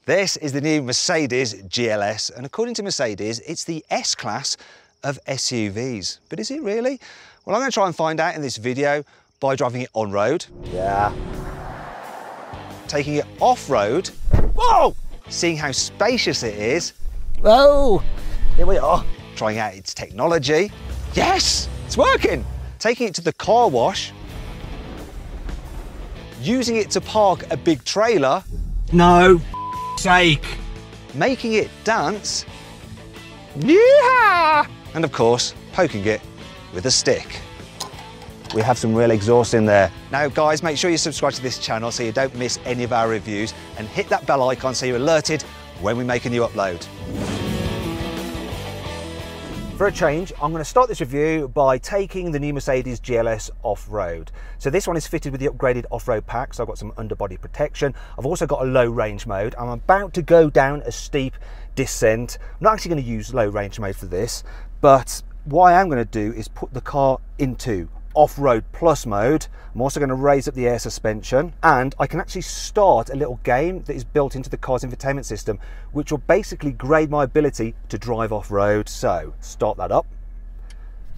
This is the new Mercedes GLS, and according to Mercedes, it's the S-Class of SUVs. But is it really? Well, I'm going to try and find out in this video by driving it on-road. Yeah. Taking it off-road. Whoa! Seeing how spacious it is. Whoa! Here we are. Trying out its technology. Yes! It's working! Taking it to the car wash. Using it to park a big trailer. No sake. Making it dance. Yeah! And of course, poking it with a stick. We have some real exhaust in there. Now guys, make sure you subscribe to this channel so you don't miss any of our reviews, and hit that bell icon so you're alerted when we make a new upload. For a change, I'm going to start this review by taking the new Mercedes GLS off-road. So this one is fitted with the upgraded off-road pack, so I've got some underbody protection. I've also got a low range mode. I'm about to go down a steep descent. I'm not actually going to use low range mode for this, but what I am going to do is put the car into off-road plus mode. I'm also going to raise up the air suspension, and I can actually start a little game that is built into the car's infotainment system, which will basically grade my ability to drive off-road. So start that up.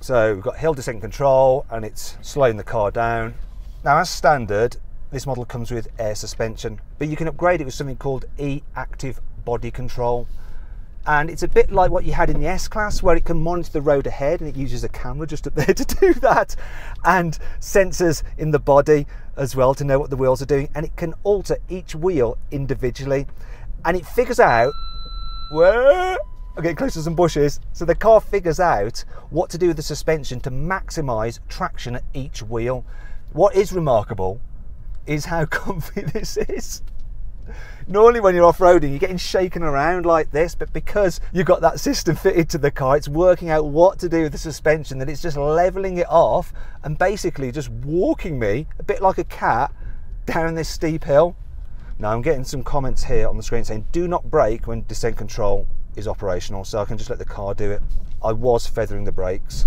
So we've got hill descent control, and it's slowing the car down. Now as standard, this model comes with air suspension, but you can upgrade it with something called E-Active Body Control. And it's a bit like what you had in the S-Class, where it can monitor the road ahead, and it uses a camera just up there to do that, and sensors in the body as well to know what the wheels are doing, and it can alter each wheel individually, and it figures out where I'm getting close to some bushes, so the car figures out what to do with the suspension to maximize traction at each wheel. What is remarkable is how comfy this is. Normally when you're off-roading, you're getting shaken around like this, but because you've got that system fitted to the car, it's working out what to do with the suspension, that it's just leveling it off and basically just walking me, a bit like a cat, down this steep hill. Now I'm getting some comments here on the screen saying, do not brake when descent control is operational, so I can just let the car do it. I was feathering the brakes,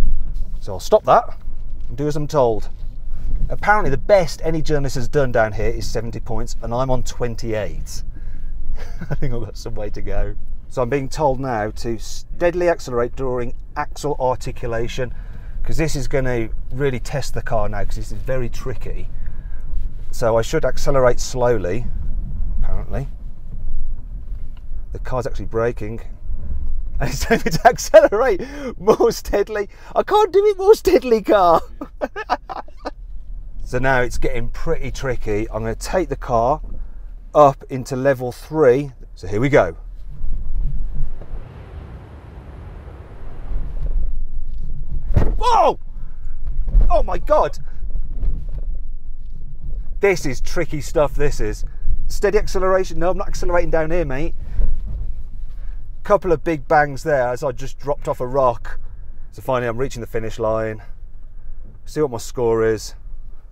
so I'll stop that and do as I'm told. Apparently the best any journalist has done down here is 70 points, and I'm on 28. I think I've got some way to go. So I'm being told now to steadily accelerate during axle articulation, because this is going to really test the car now, because this is very tricky. So I should accelerate slowly, apparently. The car's actually braking, and it's telling me to accelerate more steadily. I can't do it more steadily, car. So now it's getting pretty tricky. I'm going to take the car up into level 3. So here we go. Whoa! Oh my God. This is tricky stuff, this is. Steady acceleration. No, I'm not accelerating down here, mate. Couple of big bangs there as I just dropped off a rock. So finally I'm reaching the finish line. See what my score is.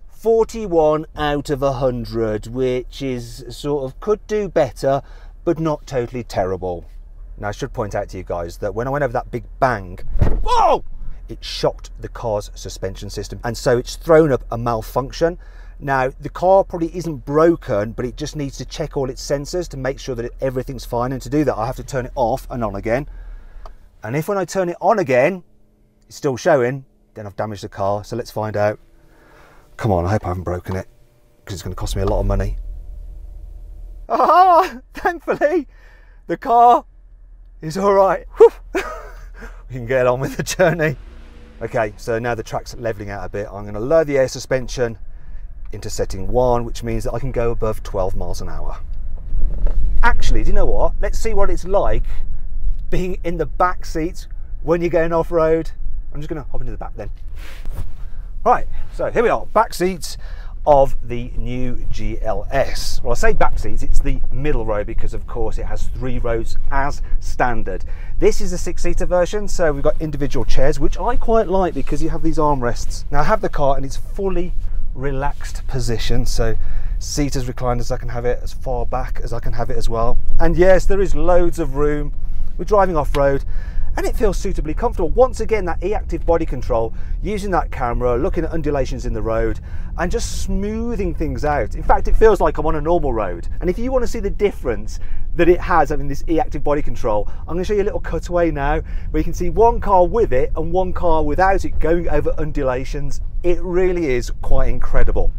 41 out of 100, which is sort of, could do better, but not totally terrible. Now I should point out to you guys that when I went over that big bang, whoa, it shocked the car's suspension system, and so it's thrown up a malfunction. Now the car probably isn't broken, but it just needs to check all its sensors to make sure that everything's fine, and to do that I have to turn it off and on again. And if when I turn it on again it's still showing, then I've damaged the car. So let's find out. Come on, I hope I haven't broken it, because it's going to cost me a lot of money. Ah, thankfully, the car is all right. We can get on with the journey. Okay, so now the track's leveling out a bit. I'm going to lower the air suspension into setting 1, which means that I can go above 12 miles an hour. Actually, do you know what? Let's see what it's like being in the back seat when you're going off-road. I'm just going to hop into the back then. Right, so here we are, back seats of the new GLS. Well, I say back seats, it's the middle row, because of course it has 3 rows as standard. This is the 6-seater version, so we've got individual chairs, which I quite like because you have these armrests. Now I have the car and it's fully relaxed position, so seat as reclined as I can have it, as far back as I can have it as well. And yes, there is loads of room. We're driving off-road, and it feels suitably comfortable. Once again, that E-Active Body Control, using that camera, looking at undulations in the road and just smoothing things out. In fact, it feels like I'm on a normal road. And if you want to see the difference that it has having this e-active body control. I'm going to show you a little cutaway now where you can see one car with it and one car without it going over undulations. It really is quite incredible.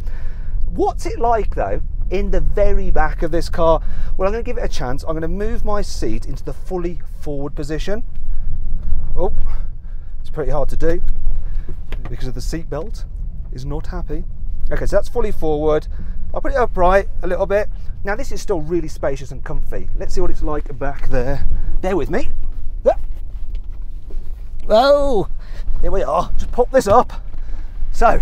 What's it like though in the very back of this car? Well, I'm going to give it a chance. I'm going to move my seat into the fully forward position. Oh, it's pretty hard to do because of the seat belt is not happy. Okay, so that's fully forward. I'll put it upright a little bit. Now this is still really spacious and comfy. Let's see what it's like back there. Bear with me. Oh, here we are. Just pop this up. So,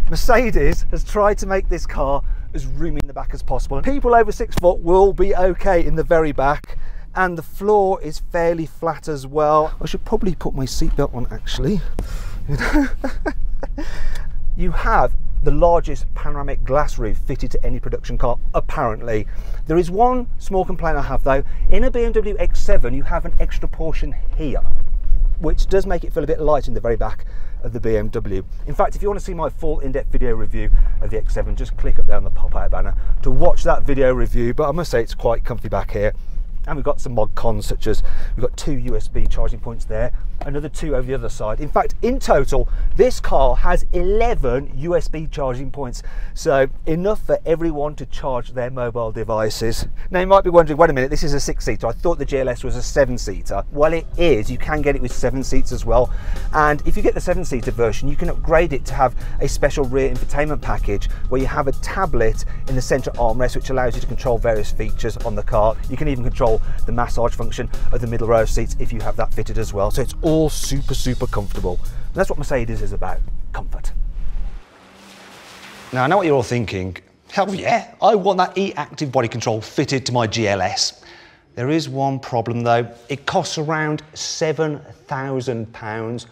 Mercedes has tried to make this car as roomy in the back as possible. People over 6 foot will be okay in the very back, and the floor is fairly flat as well. I should probably put my seatbelt on actually. You have the largest panoramic glass roof fitted to any production car, apparently. There is one small complaint I have though. In a BMW X7 you have an extra portion here, which does make it feel a bit light in the very back of the BMW. In fact, if you want to see my full in-depth video review of the X7, just click up there on the pop-out banner to watch that video review. But I must say it's quite comfy back here. And we've got some mod cons, such as we've got 2 USB charging points there, another 2 over the other side. In fact, in total, this car has 11 USB charging points. So enough for everyone to charge their mobile devices. Now you might be wondering, wait a minute, this is a 6-seater. I thought the GLS was a 7-seater. Well, it is. You can get it with 7 seats as well. And if you get the 7-seater version, you can upgrade it to have a special rear infotainment package where you have a tablet in the center armrest, which allows you to control various features on the car. You can even control the massage function of the middle row seats if you have that fitted as well. So it's all super comfortable. And that's what Mercedes is about, comfort. Now I know what you're all thinking. Hell yeah, I want that e-active body control fitted to my GLS. There is one problem though. It costs around £7,000,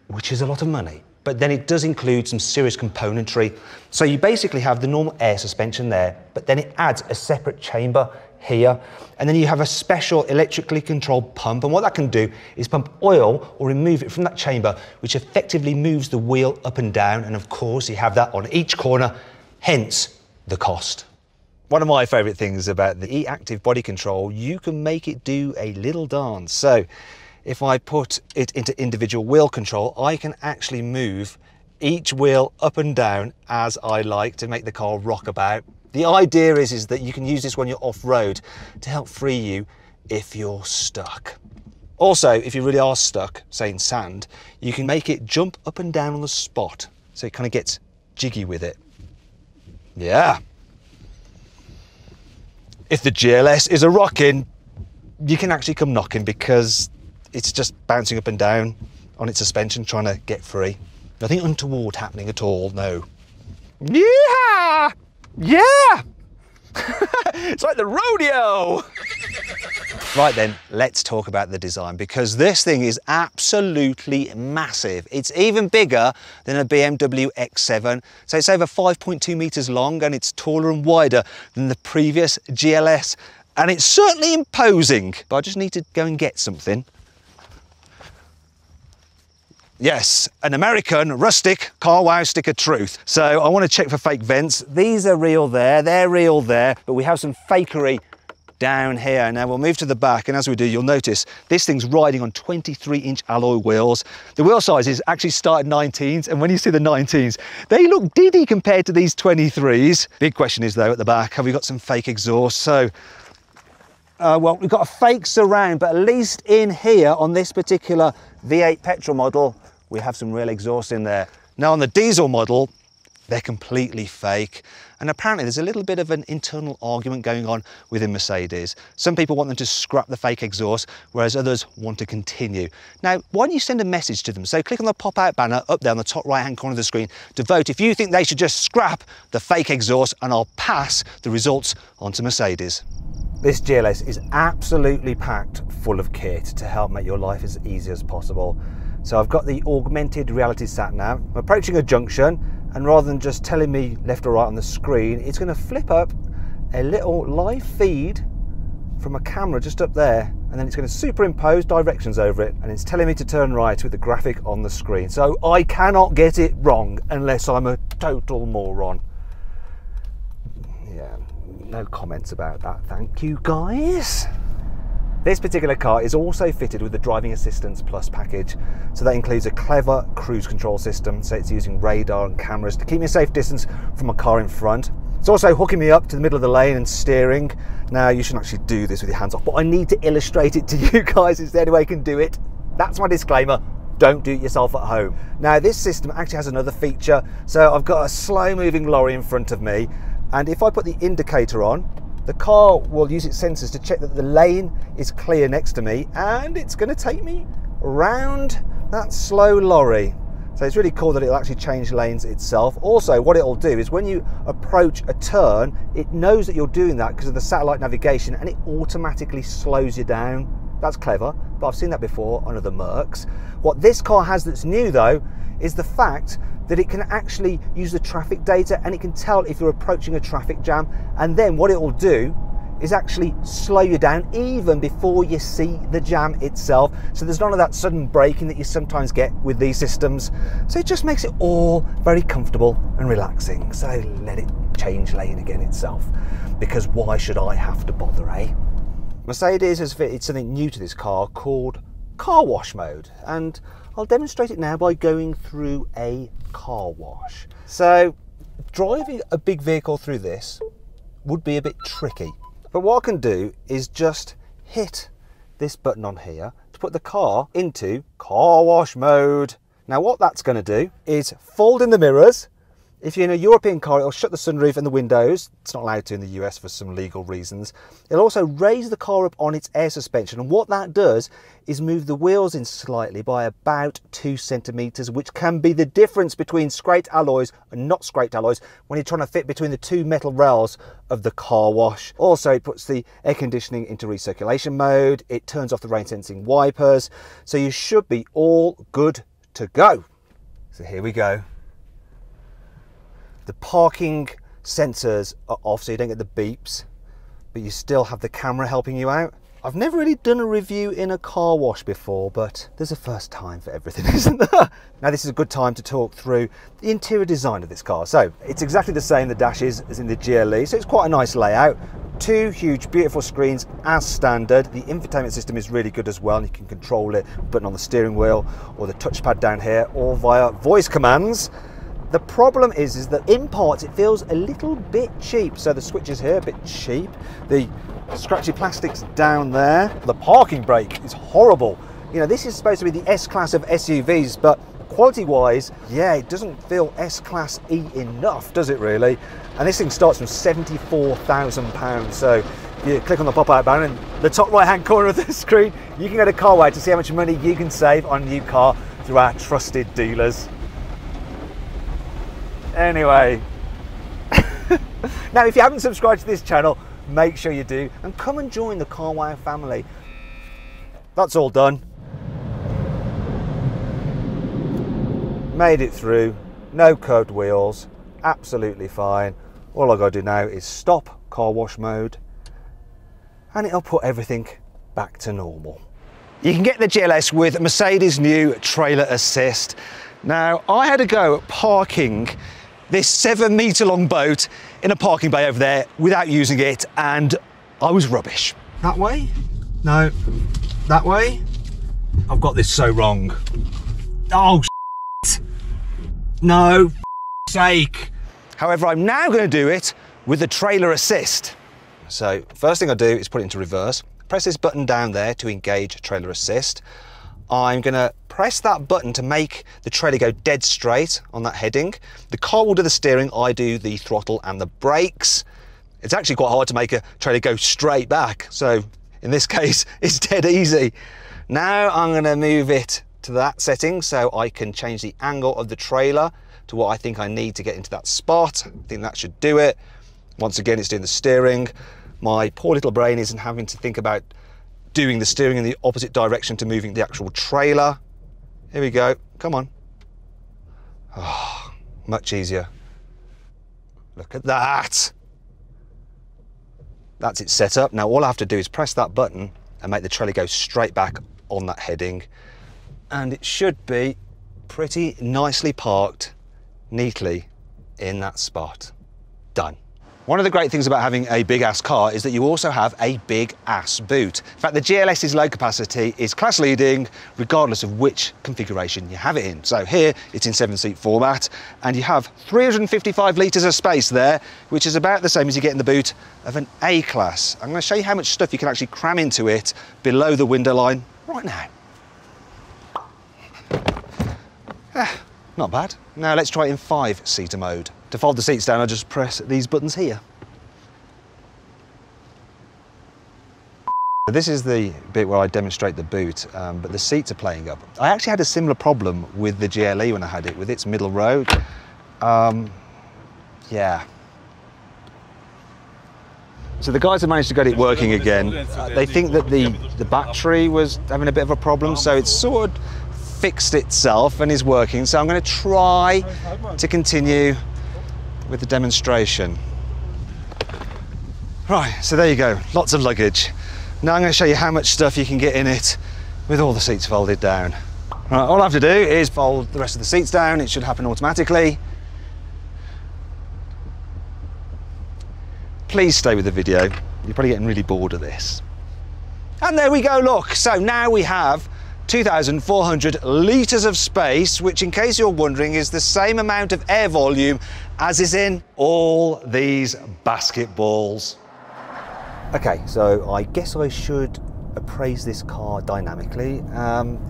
which is a lot of money. But then it does include some serious componentry. So you basically have the normal air suspension there, but then it adds a separate chamber here, and then you have a special electrically controlled pump, and what that can do is pump oil or remove it from that chamber, which effectively moves the wheel up and down, and of course you have that on each corner, hence the cost. One of my favourite things about the e-active body control, you can make it do a little dance. So if I put it into individual wheel control, I can actually move each wheel up and down as I like to make the car rock about. The idea is that you can use this when you're off-road to help free you if you're stuck. Also, if you really are stuck, say in sand, you can make it jump up and down on the spot, so it kind of gets jiggy with it. Yeah. If the GLS is a rockin', you can actually come knocking because it's just bouncing up and down on its suspension trying to get free. Nothing untoward happening at all, no. Yeah! Yeah! It's like the rodeo! Right then, let's talk about the design, because this thing is absolutely massive. It's even bigger than a BMW X7. So it's over 5.2 meters long and it's taller and wider than the previous GLS. And it's certainly imposing, but I just need to go and get something. Yes, an American rustic carwow stick of truth. So I want to check for fake vents. These are real there, they're real there, but we have some fakery down here. Now we'll move to the back, and as we do, you'll notice this thing's riding on 23-inch alloy wheels. The wheel sizes actually start at 19s, and when you see the 19s, they look diddy compared to these 23s. Big question is though, at the back, have we got some fake exhaust? So, well, we've got a fake surround, but at least in here on this particular V8 petrol model, we have some real exhaust in there. Now on the diesel model, they're completely fake. And apparently there's a little bit of an internal argument going on within Mercedes. Some people want them to scrap the fake exhaust, whereas others want to continue. Now, why don't you send a message to them? So click on the pop-out banner up there on the top right-hand corner of the screen to vote if you think they should just scrap the fake exhaust, and I'll pass the results on to Mercedes. This GLS is absolutely packed full of kit to help make your life as easy as possible. So I've got the augmented reality sat nav. I'm approaching a junction, and rather than just telling me left or right on the screen, it's going to flip up a little live feed from a camera just up there, and then it's going to superimpose directions over it, and it's telling me to turn right with the graphic on the screen. So I cannot get it wrong unless I'm a total moron. Yeah. No comments about that, thank you guys. This particular car is also fitted with the Driving Assistance Plus package. So that includes a clever cruise control system, so it's using radar and cameras to keep me a safe distance from a car in front. It's also hooking me up to the middle of the lane and steering. Now, you shouldn't actually do this with your hands off, but I need to illustrate it to you guys. It's the only way I can do it. That's my disclaimer. Don't do it yourself at home. Now, this system actually has another feature. So I've got a slow moving lorry in front of me, and if I put the indicator on, the car will use its sensors to check that the lane is clear next to me, and it's going to take me around that slow lorry. So it's really cool that it'll actually change lanes itself. Also, what it'll do is when you approach a turn, it knows that you're doing that because of the satellite navigation, and it automatically slows you down. That's clever, but I've seen that before on other Mercs. What this car has that's new though is the fact that it can actually use the traffic data, and it can tell if you're approaching a traffic jam, and then what it will do is actually slow you down even before you see the jam itself. So there's none of that sudden braking that you sometimes get with these systems. So it just makes it all very comfortable and relaxing. So let it change lane again itself, because why should I have to bother, eh? Mercedes has fitted something new to this car called car wash mode, and I'll demonstrate it now by going through a car wash. So driving a big vehicle through this would be a bit tricky, but what I can do is just hit this button on here to put the car into car wash mode. Now what that's going to do is fold in the mirrors. If you're in a European car, it'll shut the sunroof and the windows. It's not allowed to in the US for some legal reasons. It'll also raise the car up on its air suspension, and what that does is move the wheels in slightly by about 2 centimeters, which can be the difference between scraped alloys and not scraped alloys when you're trying to fit between the two metal rails of the car wash. Also, it puts the air conditioning into recirculation mode. It turns off the rain sensing wipers. So you should be all good to go. So here we go. The parking sensors are off, so you don't get the beeps, but you still have the camera helping you out. I've never really done a review in a car wash before, but there's a first time for everything, isn't there? Now this is a good time to talk through the interior design of this car. So it's exactly the same, the dash is, as in the GLE, so it's quite a nice layout. 2 huge beautiful screens as standard. The infotainment system is really good as well, and you can control it with a button on the steering wheel or the touchpad down here, or via voice commands. The problem is that in parts it feels a little bit cheap. So the switches here, a bit cheap. The scratchy plastics down there. The parking brake is horrible. You know, this is supposed to be the S-Class of SUVs, but quality-wise, yeah, it doesn't feel S-Class E enough, does it really? And this thing starts from £74,000. So you click on the pop-out button in the top right-hand corner of the screen, you can go to carwow to see how much money you can save on a new car through our trusted dealers. Anyway, now if you haven't subscribed to this channel, make sure you do, and come and join the carwow family. That's all done. Made it through, no curved wheels, absolutely fine. All I've got to do now is stop car wash mode, and it'll put everything back to normal. You can get the GLS with Mercedes' new trailer assist. Now, I had a go at parking this 7-metre long boat in a parking bay over there without using it, and I was rubbish. That way? No. That way? I've got this so wrong. Oh, shit. No, sake. However, I'm now going to do it with the trailer assist. So, first thing I do is put it into reverse. Press this button down there to engage trailer assist. I'm going to press that button to make the trailer go dead straight on that heading. The car will do the steering, I do the throttle and the brakes. It's actually quite hard to make a trailer go straight back, so in this case it's dead easy. Now I'm going to move it to that setting so I can change the angle of the trailer to what I think I need to get into that spot. I think that should do it. Once again, it's doing the steering. My poor little brain isn't having to think about doing the steering in the opposite direction to moving the actual trailer. Here we go, come on. Oh, much easier. Look at that. That's it set up. Now all I have to do is press that button and make the trailer go straight back on that heading. And it should be pretty nicely parked neatly in that spot. Done. One of the great things about having a big ass car is that you also have a big ass boot. In fact, the GLS's load capacity is class leading regardless of which configuration you have it in. So here it's in 7-seat format and you have 355 litres of space there, which is about the same as you get in the boot of an A-Class. I'm going to show you how much stuff you can actually cram into it below the window line right now. Not bad. Now let's try it in 5-seater mode. To fold the seats down, I'll just press these buttons here. This is the bit where I demonstrate the boot, but the seats are playing up. I actually had a similar problem with the GLE when I had it, with its middle road. Yeah. So the guys have managed to get it working again. They think that the battery was having a bit of a problem, so it's sort of fixed itself and is working. So I'm going to try to continue with the demonstration. Right, so there you go, lots of luggage. Now I'm going to show you how much stuff you can get in it with all the seats folded down. Right, all I have to do is fold the rest of the seats down. It should happen automatically. Please stay with the video. You're probably getting really bored of this. And there we go, look. So now we have 2,400 litres of space, which in case you're wondering is the same amount of air volume as is in all these basketballs. Okay, so I guess I should appraise this car dynamically.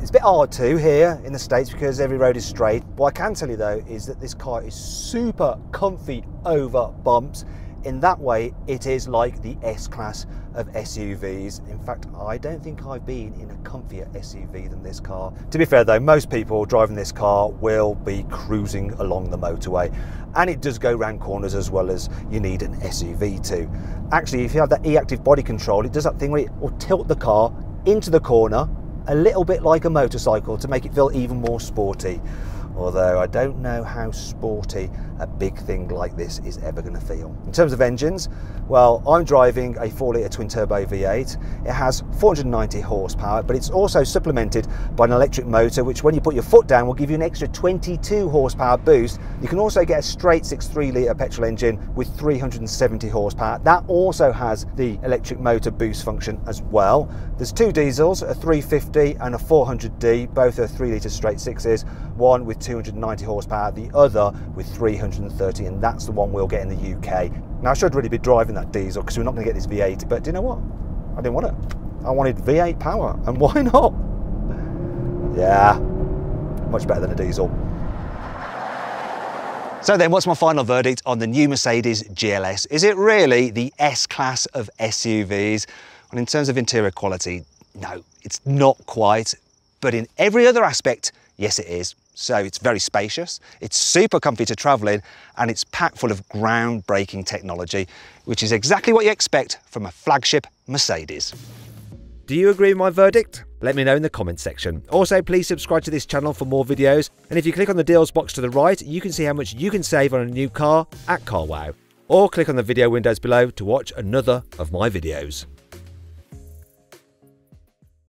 It's a bit hard to here in the States because every road is straight. What I can tell you though is that this car is super comfy over bumps. In that way, it is like the S-Class of SUVs. In fact, I don't think I've been in a comfier SUV than this car. To be fair though, most people driving this car will be cruising along the motorway, and it does go round corners as well as you need an SUV to. Actually, if you have that e-active body control, it does that thing where it will tilt the car into the corner a little bit like a motorcycle to make it feel even more sporty. Although I don't know how sporty a big thing like this is ever going to feel. In terms of engines, well, I'm driving a 4-litre twin-turbo V8. It has 490 horsepower, but it's also supplemented by an electric motor, which when you put your foot down will give you an extra 22 horsepower boost. You can also get a straight 3-litre petrol engine with 370 horsepower. That also has the electric motor boost function as well. There's two diesels, a 350 and a 400D, both are 3-litre straight sixes, one with 290 horsepower, the other with 330, and that's the one we'll get in the UK. Now I should really be driving that diesel because we're not going to get this V8, but do you know what? I didn't want it. I wanted V8 power, and why not? Yeah, much better than a diesel. So then, what's my final verdict on the new Mercedes GLS? Is it really the S-Class of SUVs? Well, in terms of interior quality, no, it's not quite, but in every other aspect, yes it is. So it's very spacious, it's super comfy to travel in, and it's packed full of groundbreaking technology, which is exactly what you expect from a flagship Mercedes. Do you agree with my verdict? Let me know in the comments section. Also, please subscribe to this channel for more videos, and if you click on the deals box to the right, you can see how much you can save on a new car at CarWow. Or click on the video windows below to watch another of my videos.